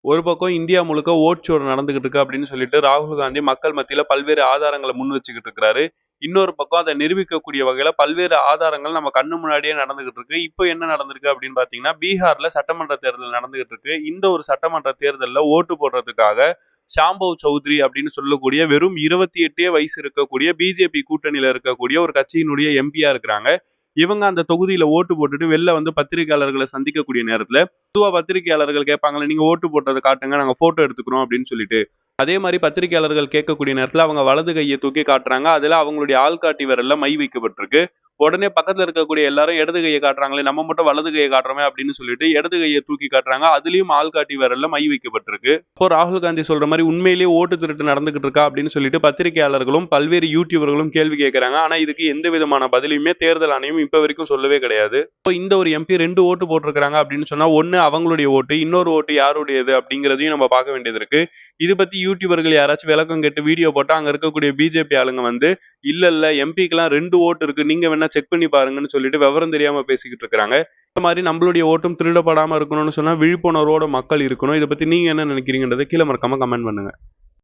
ஒரு பக்கம் இந்தியா முழுக்க ஓட் சோறு நடந்துகிட்டு இருக்கு அப்படின்னு சொல்லிட்டு ராகுல் காந்தி மக்கள் மத்தியில பல்வேறு ஆதாரங்களை முன் வச்சுக்கிட்டு இருக்கிறாரு. இன்னொரு பக்கம் அதை நிரூபிக்கக்கூடிய வகையில பல்வேறு ஆதாரங்கள் நம்ம கண்ணு முன்னாடியே நடந்துகிட்டு இருக்கு. இப்போ என்ன நடந்திருக்கு அப்படின்னு பாத்தீங்கன்னா, பீகார்ல சட்டமன்ற தேர்தல் நடந்துகிட்டு இருக்கு. இந்த ஒரு சட்டமன்ற தேர்தல்ல ஓட்டு போடுறதுக்காக ஷாம்பவ் சௌத்ரி அப்படின்னு சொல்லக்கூடிய வெறும் 28 வயசு இருக்கக்கூடிய பிஜேபி கூட்டணியில இருக்கக்கூடிய ஒரு கட்சியினுடைய எம்பியா இருக்கிறாங்க. இவங்க அந்த தொகுதியில ஓட்டு போட்டுட்டு வெளில வந்து பத்திரிகையாளர்களை சந்திக்கக்கூடிய நேரத்துல பொதுவா பத்திரிகையாளர்கள் கேட்பாங்கல்ல, நீங்க ஓட்டு போட்டதை காட்டுங்க, நாங்க போட்டோ எடுத்துக்கிறோம் அப்படின்னு சொல்லிட்டு. அதே மாரி பத்திரிகையாளர்கள் கேட்கக்கூடிய நேரத்துல அவங்க வலது கைய தூக்கி காட்டுறாங்க. அதுல அவங்களுடைய ஆள்காட்டி விரல்ல மை வைக்கப்பட்டிருக்கு. உடனே பக்கத்துல இருக்கக்கூடிய எல்லாரும் இடது கைய காட்டுறாங்களே, நம்ம மட்டும் வலது கைய காட்டுறோமே அப்படின்னு சொல்லிட்டு இடது கைய தூக்கி காட்டுறாங்க. அதுலயும் ஆள்காட்டி விரல்ல மை வைக்கப்பட்டிருக்கு. அப்போ ராகுல் காந்தி சொல்ற மாரி உண்மையிலேயே ஓட்டு திருட்டு நடந்துகிட்டு இருக்கா அப்படின்னு சொல்லிட்டு பத்திரிகையாளர்களும் பல்வேறு யூடியூபர்களும் கேள்வி கேட்கறாங்க. ஆனா இதுக்கு எந்த விதமான பதிலையுமே தேர்தல் ஆணையம் இப்ப வரைக்கும் சொல்லவே கிடையாது. இப்போ இந்த ஒரு எம்பி 2 ஓட்டு போட்டிருக்காங்க அப்படின்னு சொன்னா, ஒண்ணு அவங்களுடைய ஓட்டு, இன்னொரு ஓட்டு யாருடையது அப்படிங்கிறதையும் நம்ம பார்க்க வேண்டியது இருக்கு. இது பத்தி யூடியூபர்கள் யாராச்சும் விளக்கம் கேட்டு வீடியோ போட்டா, அங்க இருக்கக்கூடிய பிஜேபி ஆளுங்க வந்து, இல்ல எம்பிக்கெல்லாம் 2 ஓட்டு இருக்கு. நீங்க வேணா செக் பண்ணி பாருங்கன்னு சொல்லிட்டு விவரம் தெரியாம பேசிக்கிட்டு இருக்காங்க. இந்த மாரி நம்மளுடைய ஓட்டும் திருடப்படாம இருக்கணும்னு சொன்னா, விழிப்புணர்வோட மக்கள் இருக்கணும். இத பத்தி நீங்க என்ன நினைக்கிறீங்கன்றத கீழ மறக்காம கமெண்ட் பண்ணுங்க.